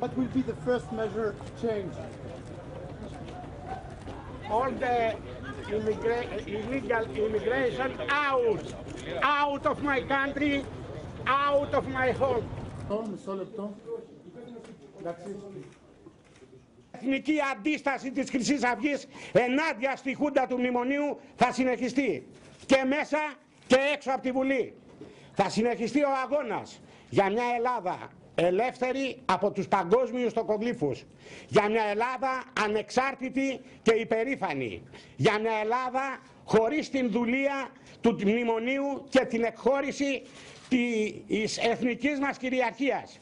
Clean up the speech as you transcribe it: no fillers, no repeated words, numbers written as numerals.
What will be the first measure to change? All the illegal immigration out of my country, out of my home. Μισό λεπτό. Εντάξει. Εθνική αντίσταση της Χρυσής Αυγής ενάντια στη χούντα του μνημονίου θα συνεχιστεί και μέσα και έξω από τη Βουλή. Θα συνεχιστεί ο αγώνας για μια Ελλάδα ελεύθερη από τους παγκόσμιους τοκογλύφους, για μια Ελλάδα ανεξάρτητη και υπερήφανη, για μια Ελλάδα χωρίς την δουλεία του μνημονίου και την εκχώρηση της εθνικής μας κυριαρχίας.